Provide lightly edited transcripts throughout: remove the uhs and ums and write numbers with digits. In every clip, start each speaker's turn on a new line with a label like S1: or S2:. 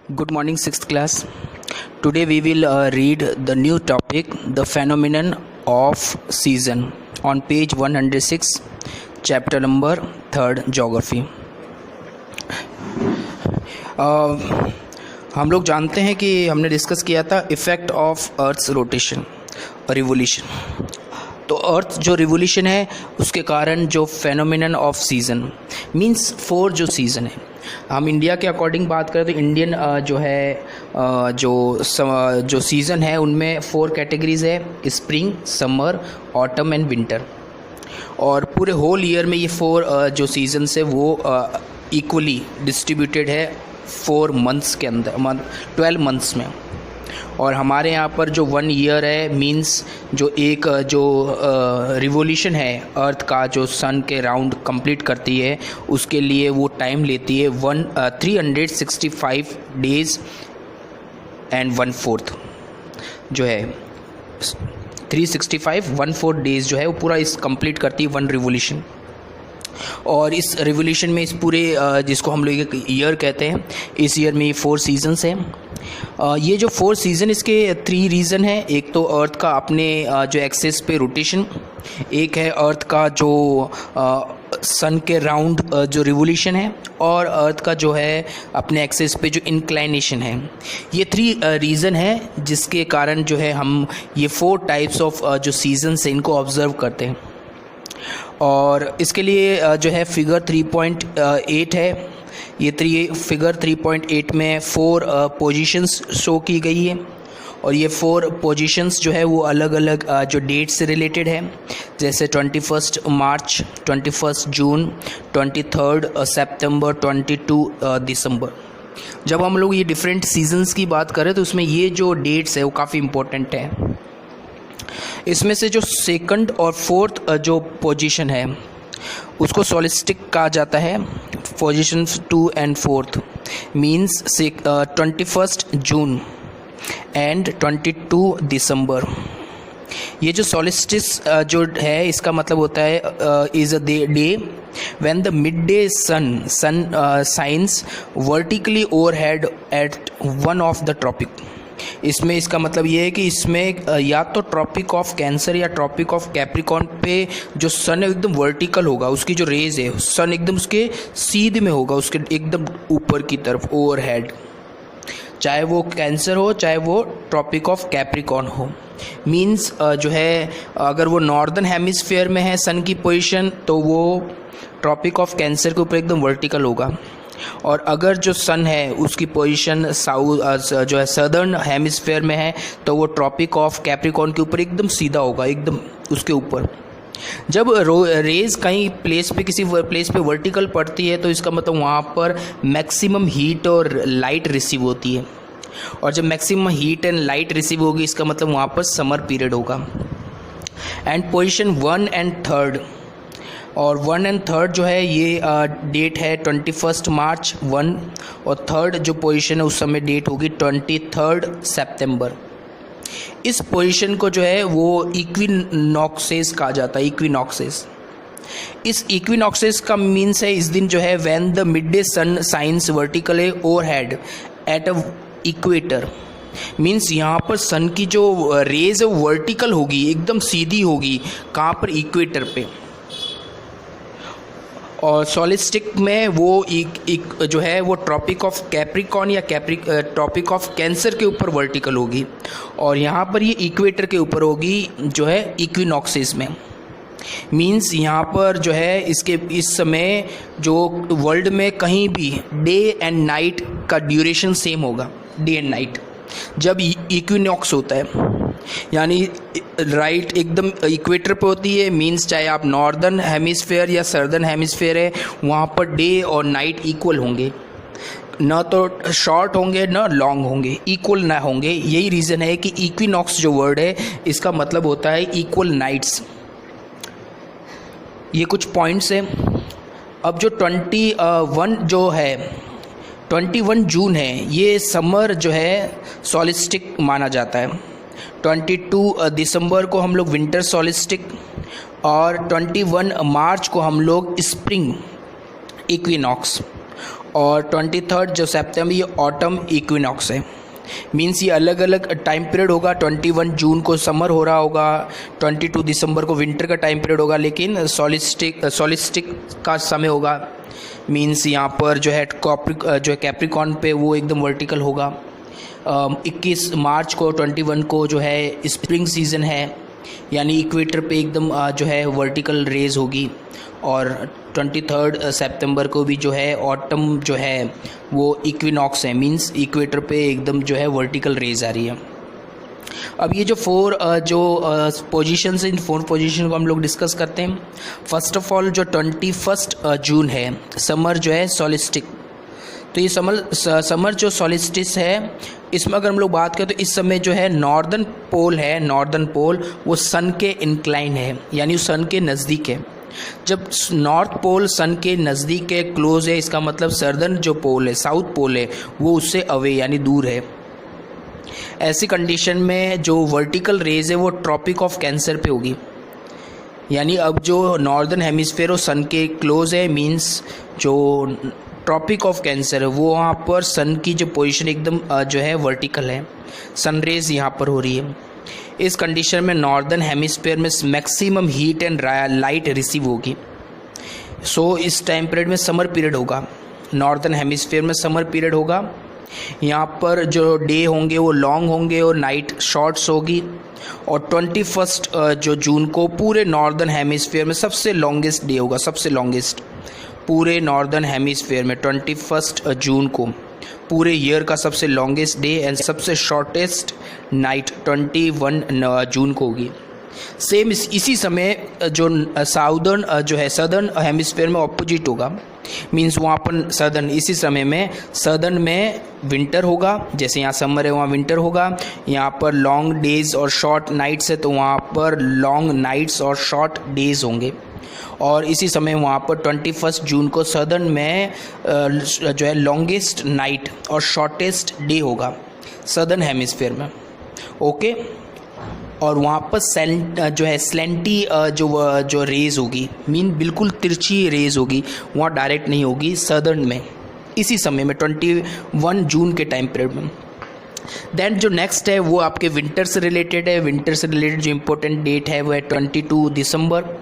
S1: Good morning, 6th class. Today we will read the new topic, the phenomenon of season, on page 106, chapter number 3rd, geography. हम लोग जानते हैं कि हमने discuss किया था इफ़ेक्ट ऑफ अर्थ्स रोटेशन और रिवोल्यूशन. तो अर्थ जो रिवोल्यूशन है उसके कारण जो फेनोमेनन ऑफ सीज़न मींस 4 जो सीज़न है. हम इंडिया के अकॉर्डिंग बात करें तो इंडियन जो है जो सीज़न है उनमें 4 कैटेगरीज है: spring, summer, autumn and winter. और पूरे होल ईयर में ये 4 जो सीजन्स है वो इक्वली डिस्ट्रीब्यूटेड है 4 मंथ्स के अंदर, 12 मंथ्स में. और हमारे यहाँ पर जो 1 ईयर है मींस जो एक जो रिवोल्यूशन है अर्थ का जो सन के राउंड कंप्लीट करती है उसके लिए वो टाइम लेती है 365 डेज़ एंड 1/4 जो है 365 1/4 डेज़ जो है वो पूरा इस कंप्लीट करती है 1 रिवोल्यूशन. और इस रिवोल्यूशन में इस पूरे जिसको हम लोग एक ईयर कहते हैं, इस ईयर में ये 4 सीजन्स हैं. ये जो 4 सीज़न इसके 3 रीज़न हैं. एक तो अर्थ का अपने जो एक्सेस पे रोटेशन, एक है अर्थ का जो सन के राउंड जो रिवोल्यूशन है, और अर्थ का जो है अपने एक्सेस पे जो इंक्लाइनेशन है. ये 3 रीज़न है जिसके कारण जो है हम ये 4 टाइप्स ऑफ जो सीजन्स हैं इनको ऑब्ज़र्व करते हैं. और इसके लिए जो है फिगर 3.8 है. ये फिगर 3.8 में 4 पोजीशंस शो की गई है. और ये 4 पोजीशंस जो है वो अलग अलग जो डेट से रिलेटेड है, जैसे 21 मार्च, 21 जून, 23 सितंबर, 22 दिसंबर. जब हम लोग ये डिफरेंट सीजन्स की बात करें तो उसमें ये जो डेट्स है वो काफ़ी इम्पोर्टेंट है. इसमें से जो 2nd और 4th जो पोजीशन है उसको सोलिस्टिक कहा जाता है. पोजीशन 2 and 4th मीन्स 21 जून एंड 22 दिसंबर. ये जो सोलिस्टिस जो है इसका मतलब होता है is a day when the mid day sun shines vertically overhead at one of the tropic. इसमें इसका मतलब ये है कि इसमें या तो ट्रॉपिक ऑफ कैंसर या ट्रॉपिक ऑफ कैप्रिकॉर्न पे जो सन है एकदम वर्टिकल होगा, उसकी जो रेज है सन एकदम उसके सीधे में होगा, उसके एकदम ऊपर की तरफ ओवरहेड, चाहे वो कैंसर हो चाहे वो ट्रॉपिक ऑफ कैप्रिकॉर्न हो. मींस जो है अगर वो नॉर्दर्न हेमिस्फीयर में है सन की पोजीशन तो वो ट्रॉपिक ऑफ कैंसर के ऊपर एकदम वर्टिकल होगा. और अगर जो सन है उसकी पोजीशन साउथ जो है सदर्न हेमिस्फीयर में है तो वो ट्रॉपिक ऑफ कैप्रिकॉर्न के ऊपर एकदम सीधा होगा, एकदम उसके ऊपर. जब रेज कहीं किसी प्लेस पे वर्टिकल पड़ती है तो इसका मतलब वहाँ पर मैक्सिमम हीट और लाइट रिसीव होती है. और जब maximum heat and light receive होगी इसका मतलब वहाँ पर समर पीरियड होगा. एंड पोजीशन 1 and 3 और 1 and 3 जो है ये डेट है 21 मार्च 1, और 3rd जो पोजीशन है उस समय डेट होगी 23 सितंबर. इस पोजीशन को जो है वो इक्विनॉक्सेस कहा जाता है. इक्विनॉक्सेस, इस इक्विनॉक्सेस का मीन्स है इस दिन जो है when the mid day sun shines vertically overhead at a equator. Means यहाँ पर सन की जो रेज है वर्टिकल होगी, एकदम सीधी होगी. कहाँ पर? इक्वेटर पे. और सोलिस्टिक में वो जो है वो ट्रॉपिक ऑफ कैप्रिकॉर्न या ट्रॉपिक ऑफ कैंसर के ऊपर वर्टिकल होगी. और यहाँ पर ये इक्वेटर के ऊपर होगी जो है इक्विनॉक्सेस में. मींस यहाँ पर जो है इस समय जो वर्ल्ड में कहीं भी डे एंड नाइट का ड्यूरेशन सेम होगा, डे एंड नाइट, जब इक्विनॉक्स होता है. यानी राइट एकदम इक्वेटर पे होती है. मींस चाहे आप नॉर्दर्न हेमिस्फीयर या सदर्न हेमिस्फीयर है वहाँ पर डे और नाइट इक्वल होंगे, ना तो शॉर्ट होंगे ना लॉन्ग होंगे, इक्वल ना होंगे. यही रीज़न है कि इक्विनॉक्स जो वर्ड है इसका मतलब होता है इक्वल नाइट्स. ये कुछ पॉइंट्स हैं. अब जो 21 जून है ये समर जो है सोलिस्टिक माना जाता है. 22 दिसंबर को हम लोग विंटर सोलिस्टिक, और 21 मार्च को हम लोग स्प्रिंग इक्विनॉक्स, और 23 जो सितंबर ये ऑटम इक्विनॉक्स है। मीन्स ये अलग अलग टाइम पीरियड होगा। 21 जून को समर हो रहा होगा, 22 दिसंबर को विंटर का टाइम पीरियड होगा, लेकिन सॉलिस्टिक का समय होगा। मीन्स यहाँ पर जो है कैप्रिकॉर्न पे वो एकदम वर्टिकल होगा। 21 मार्च को 21 को जो है स्प्रिंग सीज़न है, यानी इक्वेटर पे एकदम जो है वर्टिकल रेज होगी। और 23 सितंबर को भी जो है ऑटम जो है वो इक्विनॉक्स है। मींस इक्वेटर पे एकदम जो है वर्टिकल रेज आ रही है। अब ये जो पोजीशंस, इन 4 पोजीशन को हम लोग डिस्कस करते हैं। फर्स्ट ऑफ ऑल जो 21 जून है, समर जो है सॉलिस्टिक। तो ये समर जो सॉलिस्टिस है, इसमें अगर हम लोग बात करें तो इस समय जो है नॉर्दर्न पोल वो सन के इंक्लाइन है, यानी सन के नज़दीक है। जब नॉर्थ पोल सन के नज़दीक है, क्लोज है, इसका मतलब सर्दर्न जो पोल है, साउथ पोल है, वो उससे अवे यानी दूर है। ऐसी कंडीशन में जो वर्टिकल रेज है वो ट्रॉपिक ऑफ कैंसर पे होगी। यानी अब जो नॉर्दर्न हेमिस्फेयर सन के क्लोज है, मींस जो ट्रॉपिक ऑफ कैंसर है वो वहाँ पर सन की जो पोजीशन एकदम जो है वर्टिकल है, सन रेज यहाँ पर हो रही है। इस कंडीशन में नॉर्दर्न हेमिस्फेयर में maximum heat and light receive होगी। सो इस टाइम पीरियड में समर पीरियड होगा, नॉर्दर्न हेमिस्फेयर में समर पीरियड होगा। यहाँ पर जो डे होंगे वो लॉन्ग होंगे और नाइट शॉर्ट्स होगी। और 21 जो जून को पूरे नॉर्दर्न हेमिस्फेयर में सबसे लॉन्गेस्ट डे होगा, सबसे लॉन्गेस्ट पूरे नॉर्दर्न हेमिस्फेयर में 21 जून को पूरे ईयर का सबसे लॉन्गेस्ट डे एंड सबसे शॉर्टेस्ट नाइट 21 जून को होगी। सेम इसी समय जो सदर्न हेमिस्फेयर में ऑपोजिट होगा। मींस वहाँ पर इसी समय में सदर्न में विंटर होगा, जैसे यहाँ समर है वहाँ विंटर होगा। यहाँ पर लॉन्ग डेज और शॉर्ट नाइट्स है, तो वहाँ पर लॉन्ग नाइट्स और शॉर्ट डेज होंगे। और इसी समय वहाँ पर 21 जून को सदर्न में जो है लॉन्गेस्ट नाइट और शॉर्टेस्ट डे होगा सदर्न हेमिस्फेयर में। ओके, और वहाँ पर जो है स्लेंटी जो रेज होगी, मीन बिल्कुल तिरछी रेज होगी, वहाँ डायरेक्ट नहीं होगी सदर्न में, इसी समय में 21 जून के टाइम पीरियड में। देन जो नेक्स्ट है वो आपके विंटर से रिलेटेड है। विंटर से रिलेटेड जो इम्पोर्टेंट डेट है वो है 22 दिसंबर।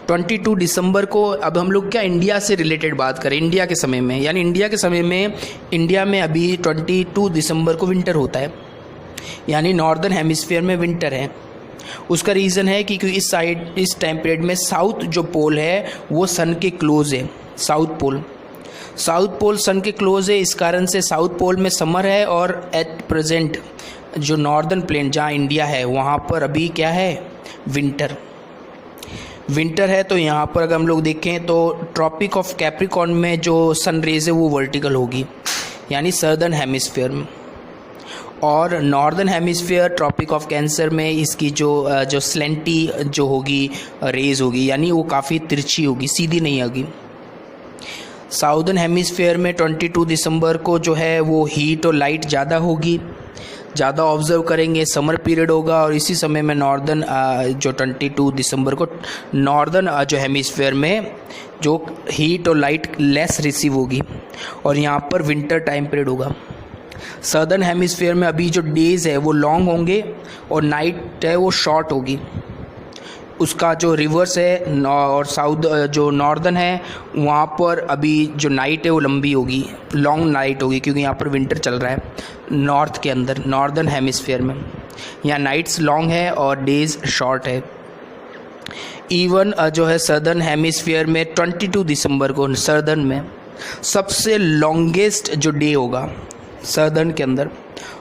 S1: 22 दिसंबर को अब हम लोग क्या इंडिया से रिलेटेड बात करें, इंडिया के समय में, यानी इंडिया के समय में इंडिया में अभी 22 दिसंबर को विंटर होता है, यानी नॉर्दर्न हेमिस्फीयर में विंटर है। उसका रीज़न है कि क्योंकि इस टाइम पीरियड में साउथ जो पोल है वो सन के क्लोज है। साउथ पोल सन के क्लोज है, इस कारण से साउथ पोल में समर है। और एट प्रेजेंट जो नॉर्दर्न प्लेन जहाँ इंडिया है वहाँ पर अभी क्या है, विंटर है। तो यहाँ पर अगर हम लोग देखें तो ट्रॉपिक ऑफ कैप्रिकॉर्न में जो सन रेज है वो वर्टिकल होगी, यानी सदर्न हेमिस्फीयर में। और northern hemisphere tropic of cancer में इसकी जो स्लेंटी जो होगी रेज होगी, यानी वो काफ़ी तिरछी होगी, सीधी नहीं होगी। साउदर्न हेमिस्फीयर में 22 दिसंबर को जो है वो हीट और लाइट ज़्यादा होगी, ज़्यादा ऑब्जर्व करेंगे, समर पीरियड होगा। और इसी समय में नॉर्दर्न जो 22 दिसंबर को नॉर्दर्न जो हेमिस्फीयर में जो हीट और लाइट लेस रिसीव होगी और यहाँ पर विंटर टाइम पीरियड होगा। सदर्न हेमिस्फीयर में अभी जो डेज़ है वो लॉन्ग होंगे और नाइट है वो शॉर्ट होगी। उसका जो रिवर्स है और साउथ जो नॉर्दर्न है वहाँ पर अभी जो नाइट है वो लंबी होगी, लॉन्ग नाइट होगी, क्योंकि यहाँ पर विंटर चल रहा है नॉर्थ के अंदर, नॉर्दर्न हेमिस्फीयर में। यहाँ नाइट्स लॉन्ग है और डेज शॉर्ट है। इवन जो है सदर्न हेमिस्फीयर में 22 दिसंबर को सदर्न में सबसे लॉन्गेस्ट जो डे होगा सदर्न के अंदर,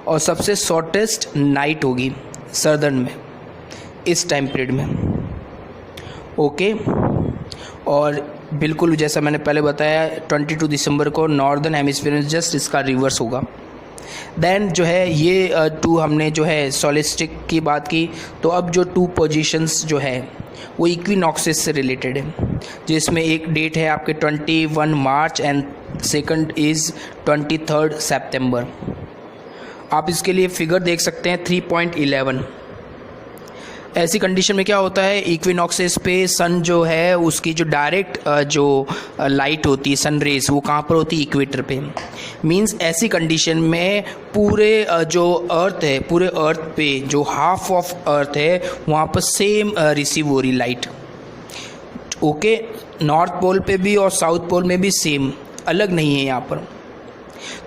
S1: और सबसे शॉर्टेस्ट नाइट होगी सदर्न में इस टाइम पीरियड में। ओके, और बिल्कुल जैसा मैंने पहले बताया 22 दिसंबर को नॉर्दर्न हेमिस्फीयर में जस्ट इसका रिवर्स होगा। देन जो है ये हमने जो है सोलिस्टिक की बात की। तो अब जो 2 पोजीशंस जो है वो इक्विनॉक्सेस से रिलेटेड है, जिसमें एक डेट है आपके 21 मार्च एंड सेकंड इज़ 23 सितंबर। आप इसके लिए फिगर देख सकते हैं 3.11। ऐसी कंडीशन में क्या होता है, इक्विनॉक्सेस पे सन जो है उसकी जो डायरेक्ट जो लाइट होती है, सन रेज, वो कहाँ पर होती है, इक्वेटर पे। मींस ऐसी कंडीशन में पूरे जो अर्थ है, पूरे अर्थ पे जो हाफ ऑफ अर्थ है वहाँ पर सेम रिसीव हो रही लाइट। ओके, नॉर्थ पोल पे भी और साउथ पोल में भी सेम, अलग नहीं है यहाँ पर।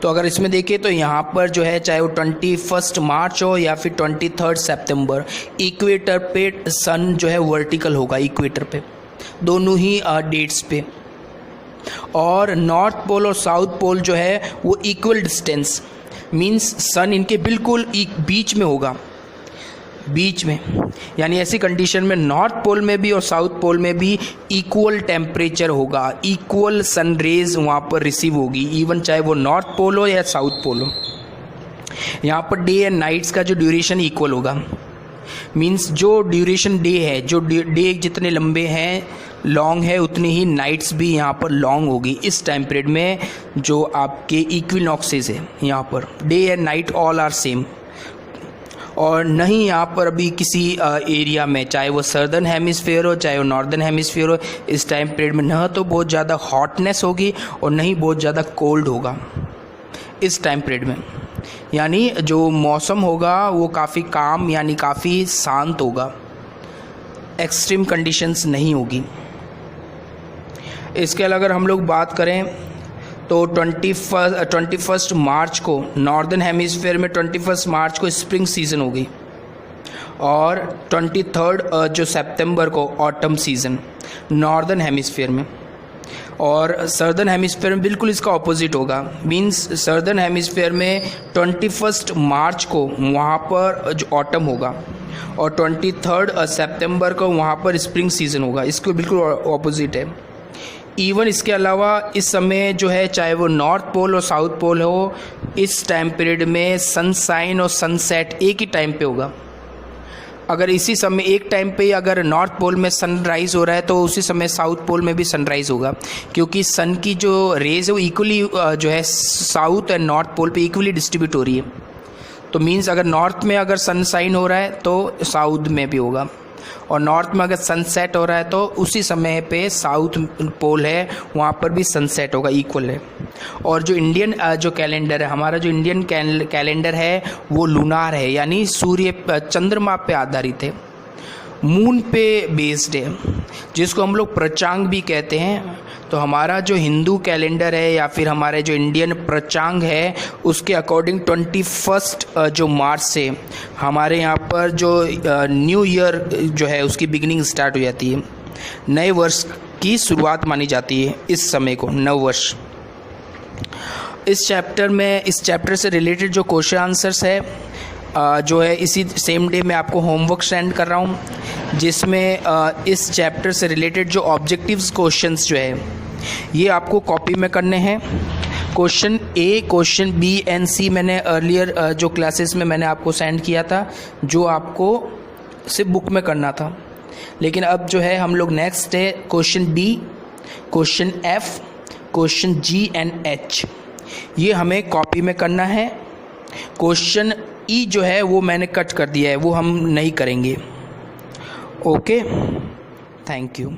S1: तो अगर इसमें देखें तो यहाँ पर जो है चाहे वो 21 मार्च हो या फिर 23 सितंबर, इक्वेटर पे सन जो है वर्टिकल होगा, इक्वेटर पे दोनों ही डेट्स पे। और नॉर्थ पोल और साउथ पोल जो है वो इक्वल डिस्टेंस, मींस सन इनके बिल्कुल बीच में होगा, बीच में। यानी ऐसी कंडीशन में नॉर्थ पोल में भी और साउथ पोल में भी इक्वल टेम्परेचर होगा, इक्वल सन रेज वहाँ पर रिसीव होगी, इवन चाहे वो नॉर्थ पोल हो या साउथ पोल हो। यहाँ पर डे एंड नाइट्स का जो ड्यूरेशन इक्वल होगा, मींस जो ड्यूरेशन डे है, जो डे जितने लंबे हैं, लॉन्ग है, उतनी ही नाइट्स भी यहाँ पर लॉन्ग होगी इस टाइम पीरियड में जो आपके इक्विनॉक्सेस है। यहाँ पर day and night all are same. और नहीं यहाँ पर अभी किसी एरिया में, चाहे वो सर्दर्न हेमिस्फीयर हो चाहे वो नॉर्दर्न हेमिस्फीयर हो, इस टाइम पीरियड में न तो बहुत ज़्यादा हॉटनेस होगी और नहीं बहुत ज़्यादा कोल्ड होगा इस टाइम पीरियड में। यानी जो मौसम होगा वो काफ़ी काम, यानी काफ़ी शांत होगा, एक्सट्रीम कंडीशंस नहीं होगी। इसके अगर हम लोग बात करें तो 21 मार्च को नॉर्दर्न हेमिस्फीयर में 21 मार्च को स्प्रिंग सीज़न होगी और 23 जो सितंबर को ऑटम सीज़न नॉर्दर्न हेमिस्फीयर में। और सर्दर्न हेमिस्फीयर में बिल्कुल इसका ऑपोजिट होगा, मींस सर्दर्न हेमिस्फीयर में 21 मार्च को वहाँ पर जो ऑटम होगा और 23 सितंबर को वहाँ पर स्प्रिंग सीज़न होगा, इसको बिल्कुल ऑपोजिट है। इवन इसके अलावा इस समय जो है चाहे वो नॉर्थ पोल और साउथ पोल हो, इस टाइम पीरियड में सनसाइन और सनसेट एक ही टाइम पे होगा। अगर इसी समय एक टाइम पे अगर नॉर्थ पोल में सनराइज़ हो रहा है तो उसी समय साउथ पोल में भी सनराइज़ होगा, क्योंकि सन की जो रेज है वो इक्वली जो है साउथ एंड नॉर्थ पोल पे इक्वली डिस्ट्रीब्यूट हो रही है। तो मीन्स अगर नॉर्थ में अगर सनसाइन हो रहा है तो साउथ में भी होगा, और नॉर्थ में अगर सनसेट हो रहा है तो उसी समय पे साउथ पोल है वहाँ पर भी सनसेट होगा, इक्वल है। और जो इंडियन जो कैलेंडर है, हमारा जो इंडियन कैलेंडर है वो लूनार है, यानी सूर्य चंद्रमा पे आधारित है, मून पे बेस्ड है, जिसको हम लोग प्रचांग भी कहते हैं। तो हमारा जो हिंदू कैलेंडर है या फिर हमारे जो इंडियन प्रचांग है उसके अकॉर्डिंग 21 जो मार्च से हमारे यहाँ पर जो न्यू ईयर जो है उसकी बिगिनिंग स्टार्ट हो जाती है, नए वर्ष की शुरुआत मानी जाती है इस समय को, नव वर्ष। इस चैप्टर से रिलेटेड जो क्वेश्चन आंसर्स है जो है इसी सेम डे मैं आपको होमवर्क सेंड कर रहा हूँ, जिसमें इस चैप्टर से रिलेटेड जो ऑब्जेक्टिव्स क्वेश्चंस जो है ये आपको कॉपी में करने हैं। Question A, question B and C मैंने अर्लियर जो क्लासेस में मैंने आपको सेंड किया था, जो आपको सिर्फ बुक में करना था। लेकिन अब जो है हम लोग नेक्स्ट है question D, question F, question G and H, ये हमें कॉपी में करना है। क्वेश्चन ई जो है वो मैंने कट कर दिया है, वो हम नहीं करेंगे। Okay, thank you.